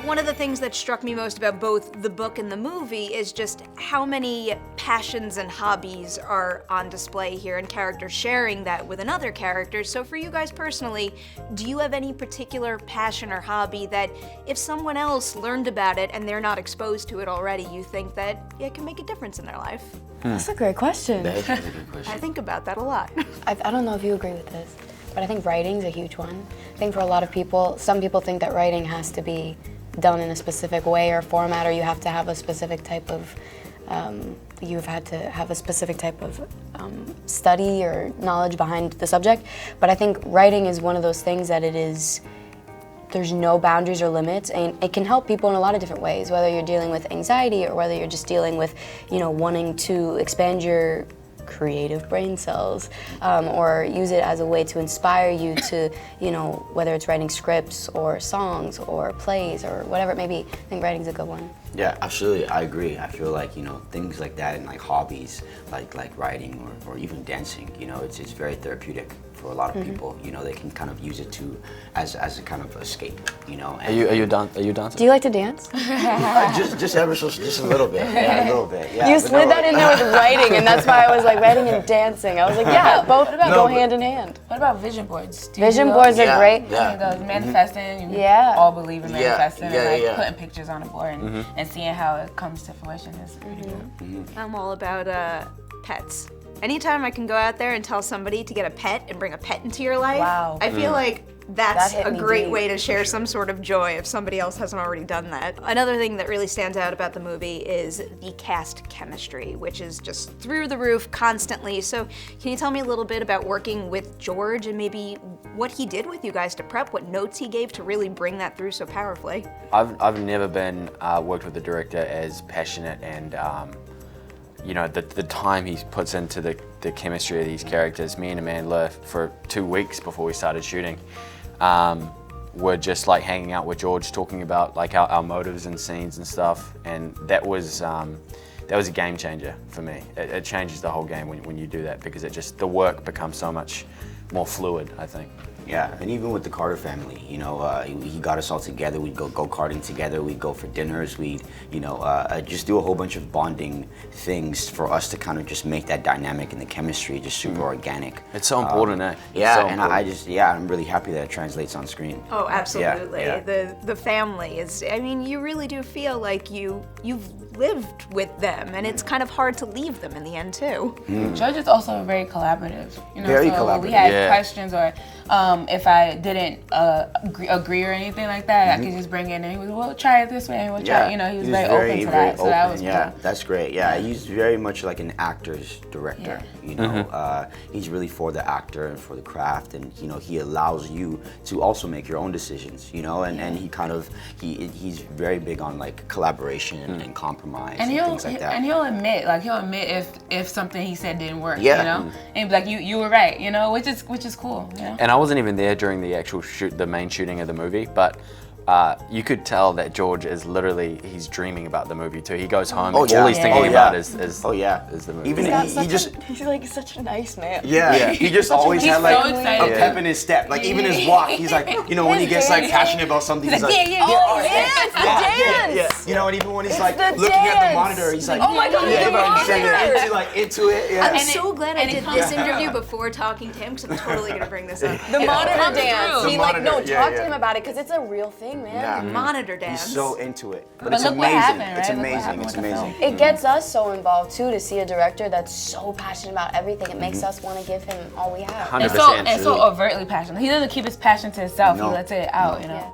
One of the things that struck me most about both the book and the movie is just how many passions and hobbies are on display here and characters sharing that with another character. So for you guys personally, do you have any particular passion or hobby that if someone else learned about it and they're not exposed to it already, you think that it can make a difference in their life? That's a great question. That is a good question. I think about that a lot. I don't know if you agree with this, but I think writing's a huge one. I think for a lot of people, some people think that writing has to be done in a specific way or format, or you have to have a specific type of, you've had to have a specific type of study or knowledge behind the subject. But I think writing is one of those things that there's no boundaries or limits, and it can help people in a lot of different ways, whether you're dealing with anxiety or whether you're just dealing with, wanting to expand your creative brain cells, or use it as a way to inspire you to, whether it's writing scripts or songs or plays or whatever it may be. I think writing's a good one. Yeah, absolutely, I agree. I feel like, things like that and like hobbies, like writing or even dancing, it's very therapeutic for a lot of people. They can kind of use it as a kind of escape, And Are you dancing? Do you like to dance? just a little bit. Yeah, a little bit. Yeah. You slid that in there with writing, and that's why I was like writing and dancing. I was like, yeah, both go hand in hand. What about vision boards? Vision boards are great. Those manifesting. You Yeah. all believe in manifesting and yeah. putting pictures on a board and seeing how it comes to fruition is pretty cool. I'm all about pets. Anytime I can go out there and tell somebody to get a pet and bring a pet into your life, Wow. I feel like that's That hit a me great deep. way to share some sort of joy if somebody else hasn't already done that. Another thing that really stands out about the movie is the cast chemistry, which is just through the roof constantly. So can you tell me a little bit about working with George and maybe what he did with you guys to prep, what notes he gave to really bring that through so powerfully? I've never been worked with a director as passionate and the time he puts into the chemistry of these characters. Me and Amandla, for 2 weeks before we started shooting, were just like hanging out with George, talking about like our motives and scenes and stuff, and that was a game changer for me. It changes the whole game when you do that, because the work becomes so much more fluid, I think. Yeah, and even with the Carter family, he got us all together. We'd go karting together. We'd go for dinners. We'd, just do a whole bunch of bonding things for us to kind of just make that dynamic and the chemistry just super organic. It's so important, Yeah, so and important. I'm really happy that it translates on screen. Oh, absolutely. Yeah. The family is, you really do feel like you've lived with them, and it's kind of hard to leave them in the end too. George is also very collaborative. Very so collaborative. we had Yeah. questions or if I didn't agree or anything like that, I could just bring it in and he was, well, try it this way and we'll try it. He was very open to that. So that was Yeah, cool. that's great. Yeah, he's very much like an actor's director. He's really for the actor and for the craft, and he allows you to also make your own decisions. And he kind of he's very big on like collaboration and compromise and things like that. And he'll admit if something he said didn't work. Yeah. And he'd be like, you were right. Which is cool. And I wasn't even there during the actual the main shooting of the movie, but you could tell that George is literally, he's dreaming about the movie too. He goes home, and all he's thinking about is the movie. Even he's like such a nice man. Yeah, he just always had like so a excited. pep in his step. Like even his walk, he's like, when he gets like passionate about something, he's like, Oh, yeah, it's the dance. Yeah. And even when he's like the looking at the dance. monitor, he's like, Oh my God, yeah, the monitor. he's into it. Yeah. I'm so glad I did this interview before talking to him, because I'm totally going to bring this up. The monitor comes dance. through. He The talk monitor, to him about it, because it's a real thing, man. Yeah. Monitor dance. He's so into it. But But it's look what amazing. happened, It's right? Look what amazing. happened It's with the amazing. It gets us so involved too to see a director that's so passionate about everything. It makes us want to give him all we have. 100%. And so overtly passionate. He doesn't keep his passion to himself. No. He lets it out. Yeah.